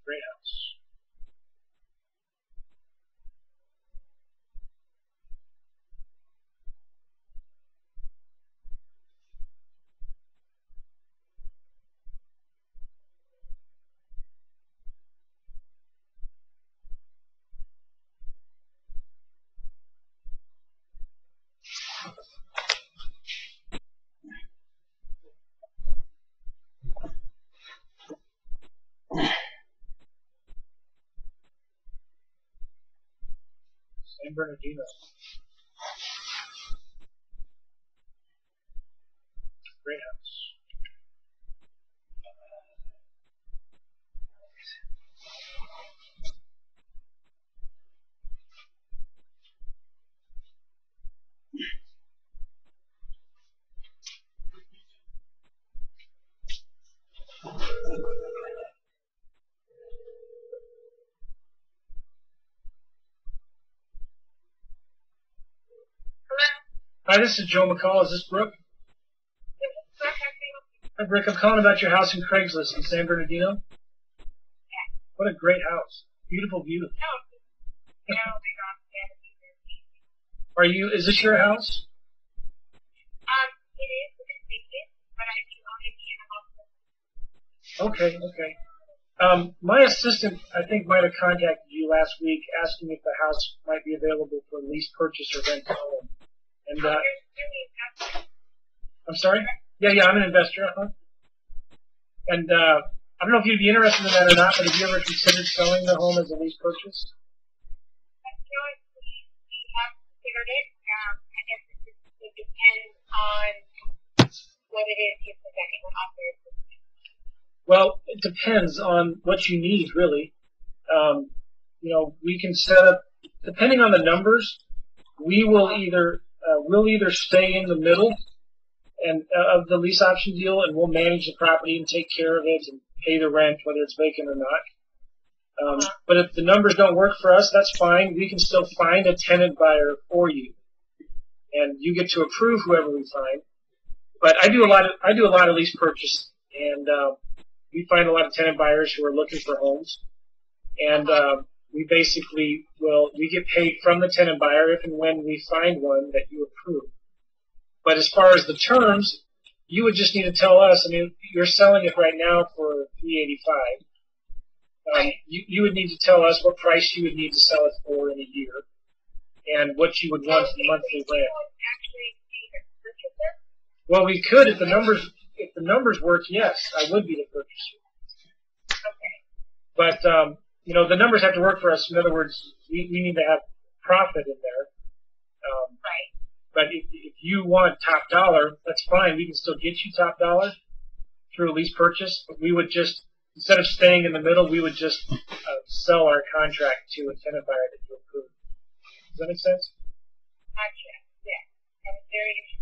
Great house. San Bernardino. Great house. Hi, this is Joe McCall. Is this Brooke? Hi, Brooke. I'm calling about your house in Craigslist in San Bernardino. What a great house. Beautiful view. Is this your house? Okay. My assistant, I think, might have contacted you last week asking if the house might be available for lease, purchase, or rent to own. And, I'm sorry? Yeah, I'm an investor. And, I don't know if you'd be interested in that or not, but have you ever considered selling the home as a lease purchase? Well, it depends on what you need, really. We can set up, depending on the numbers, we'll either stay in the middle and of the lease option deal, and we'll manage the property and take care of it and pay the rent, whether it's vacant or not. But if the numbers don't work for us, that's fine. We can still find a tenant buyer for you, and you get to approve whoever we find. But I do a lot of lease purchase, and we find a lot of tenant buyers who are looking for homes, and we get paid from the tenant buyer if and when we find one that you approve. But as far as the terms, you would just need to tell us. I mean, you're selling it right now for $385. You would need to tell us what price you would need to sell it for in a year, and what you would want for monthly rent. Well, we could if the numbers work. Yes, I would be the purchaser. But the numbers have to work for us. In other words, we need to have profit in there. But if you want top dollar, that's fine. We can still get you top dollar through a lease purchase. But we would just, instead of staying in the middle, we would just sell our contract to a tenant buyer that you approve. Does that make sense? Gotcha. Yeah. That was very interesting.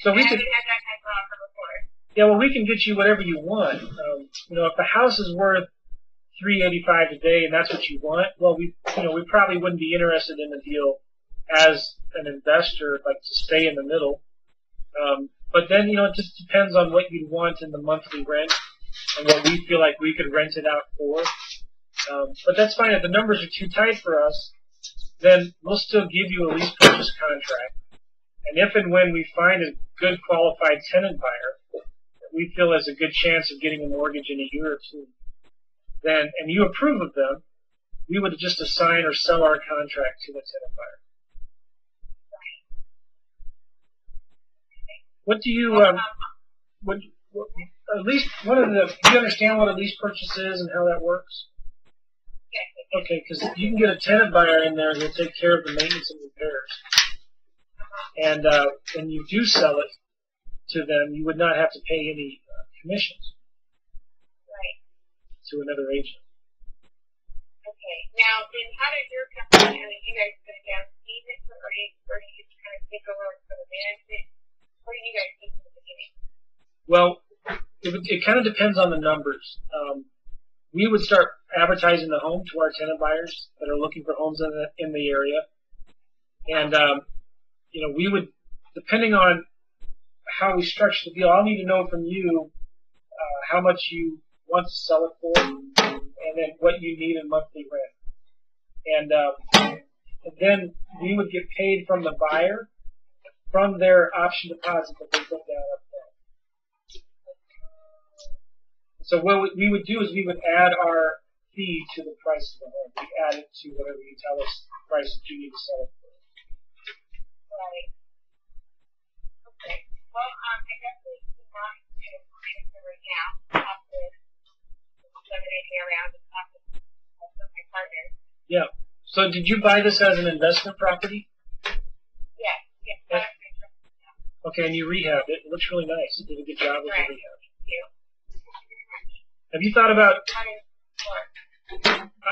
So we I could. haven't had that type of offer before. Yeah, well, we can get you whatever you want. If the house is worth $385 a day and that's what you want, well, we probably wouldn't be interested in the deal as an investor, like to stay in the middle. But then, it just depends on what you want in the monthly rent and what we feel like we could rent it out for. But that's fine. If the numbers are too tight for us, then we'll still give you a lease purchase contract. And if and when we find a good qualified tenant buyer that we feel has a good chance of getting a mortgage in a year or two, and you approve of them, we would just assign or sell our contract to the tenant buyer. What do you, at least do you understand what a lease purchase is and how that works? Yes. Okay, because you can get a tenant buyer in there who'll take care of the maintenance and repairs. And when you do sell it to them, you would not have to pay any commissions to another agent. Okay. Now, then how does your company, you guys put it down payment, or do you just kind of take over for the management? What do you guys do from the beginning? Well, it kind of depends on the numbers. We would start advertising the home to our tenant buyers that are looking for homes in the area. And, we would, depending on how we structure the deal, I'll need to know from you how much you want to sell it for, and then what you need in monthly rent. And then we would get paid from the buyer from their option deposit that they put down up front. So what we would do is we would add our fee to the price of the home. We add it to whatever you tell us the price that you need to sell it for. Right. Okay. Well, I definitely do not do anything right now. I'll have to eliminate me around and talk to my partner. Yeah. So did you buy this as an investment property? Yes. Yes. Yeah. Okay, and you rehabbed it. It looks really nice. You did a good job with the rehab. Thank you. Have you thought about?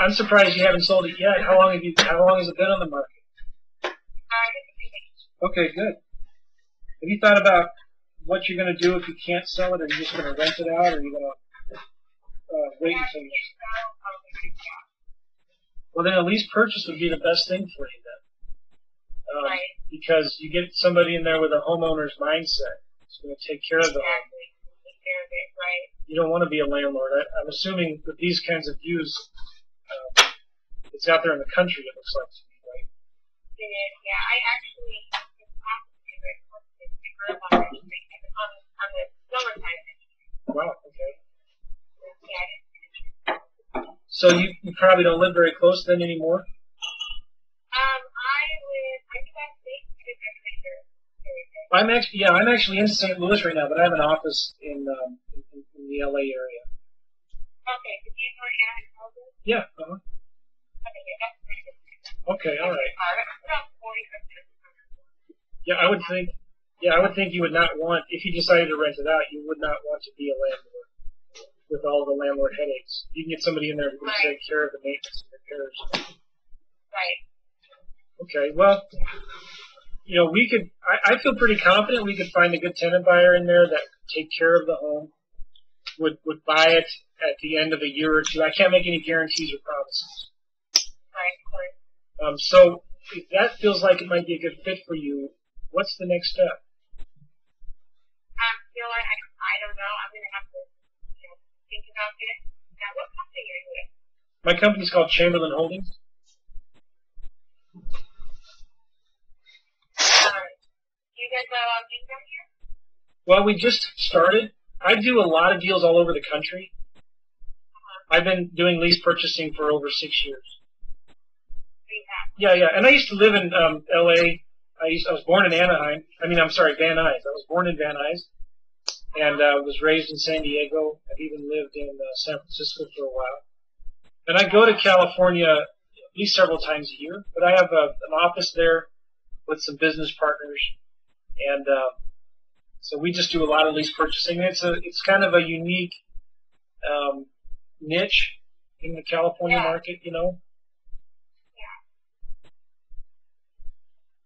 I'm surprised you haven't sold it yet. How long has it been on the market? Okay, good. Have you thought about what you're going to do if you can't sell it? Are you just going to rent it out, or are you going to wait until you? Well, then at least purchase would be the best thing for you then. Right. Because you get somebody in there with a homeowner's mindset. It's going to take care of the home. Exactly. Take care of it, right? You don't want to be a landlord. I'm assuming with these kinds of views, it's out there in the country, it looks like to me, right? It is, yeah. I actually was talking to it on the lower side of it. Wow, okay. Yeah. So you probably don't live very close then anymore? I'm actually in St. Louis right now, but I have an office in the LA area. Okay, so do you know where Anna Hills is? Yeah, Okay, yeah, that's pretty good. Okay, all right. About 40 Yeah, I would think you would not want, if you decided to rent it out, you would not want to be a landlord with all the landlord headaches. You can get somebody in there who can take care of the maintenance and repairs. Right. Okay, well, you know, I feel pretty confident we could find a good tenant buyer in there that could take care of the home, would buy it at the end of a year or two. I can't make any guarantees or promises. Right, of course. So if that feels like it might be a good fit for you, what's the next step? You know what, I don't know. I'm going to have to think about this. Now, what company are you with? My company's called Chamberlain Holdings. Do you guys have income here? Well, we just started. I do a lot of deals all over the country. I've been doing lease purchasing for over 6 years. Yeah, and I used to live in L.A. I was born in Anaheim. Van Nuys. I was born in Van Nuys, and was raised in San Diego. I've even lived in San Francisco for a while. And I go to California at least several times a year, but I have an office there with some business partners, and so we just do a lot of lease purchasing. It's kind of a unique niche in the California market, you know.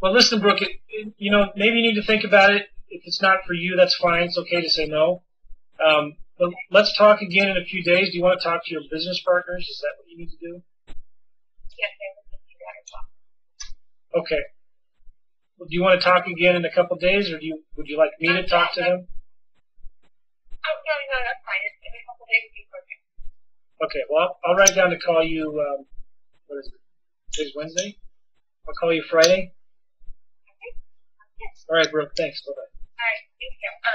Well, listen, Brooke, maybe you need to think about it. If it's not for you, that's fine. It's okay to say no. But let's talk again in a few days. Do you want to talk to your business partners? Is that what you need to do? Yes, I would do that as well. Okay. Well, do you want to talk again in a couple of days, or would you like me to talk to them? Oh, no, that's fine. In a couple of days would be perfect. Okay, well, I'll write down to call you, what is it? Today's Wednesday? I'll call you Friday. All right, Brooke. Thanks. Bye-bye. All right. Thank you. All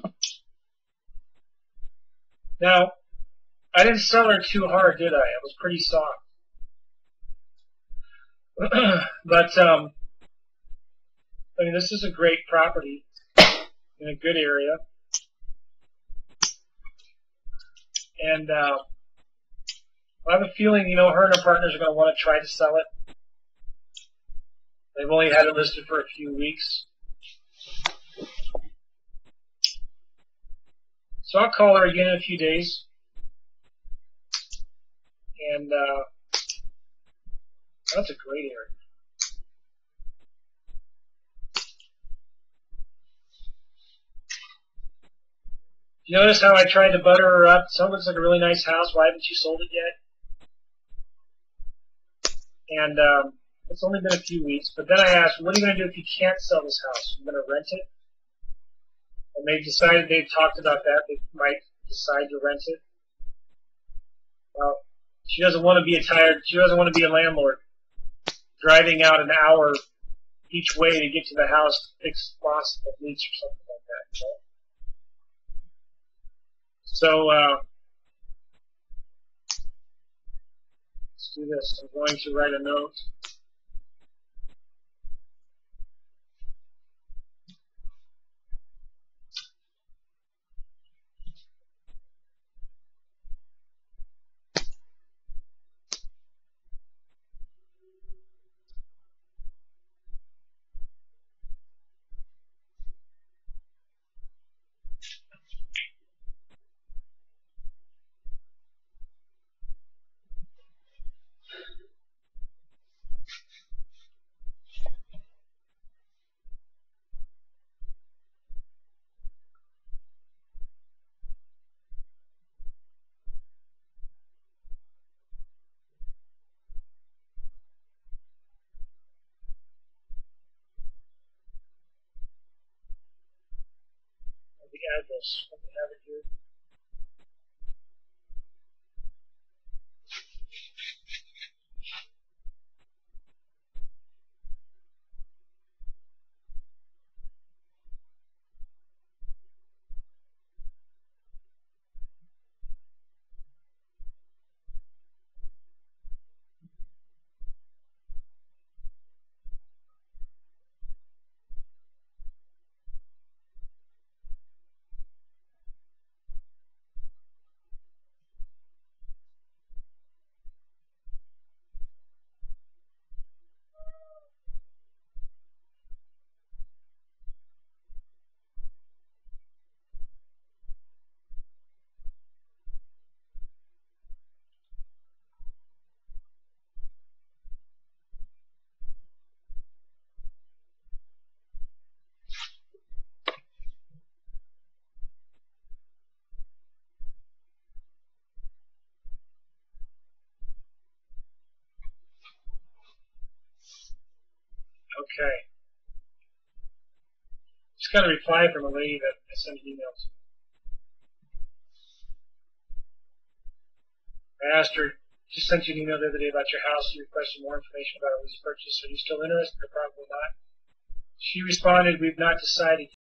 right. Now, I didn't sell her too hard, did I? I was pretty soft. But, this is a great property in a good area. And I have a feeling, her and her partners are going to want to try to sell it. They've only had it listed for a few weeks. So I'll call her again in a few days. And that's a great area. You notice how I tried to butter her up? Some looks like a really nice house. Why haven't you sold it yet? And it's only been a few weeks. But then I asked, what are you going to do if you can't sell this house? You're going to rent it? And they've talked about that. They might decide to rent it. Well, she doesn't want to be she doesn't want to be a landlord, driving out an hour each way to get to the house to fix faucet that leaks or something like that. So let's do this. I'm going to write a note. The address. Let me have it here. Okay. Just got a reply from a lady that I sent an email to. I asked her, just sent you an email the other day about your house. You requested more information about a lease purchase. Are you still interested or probably not? She responded, we've not decided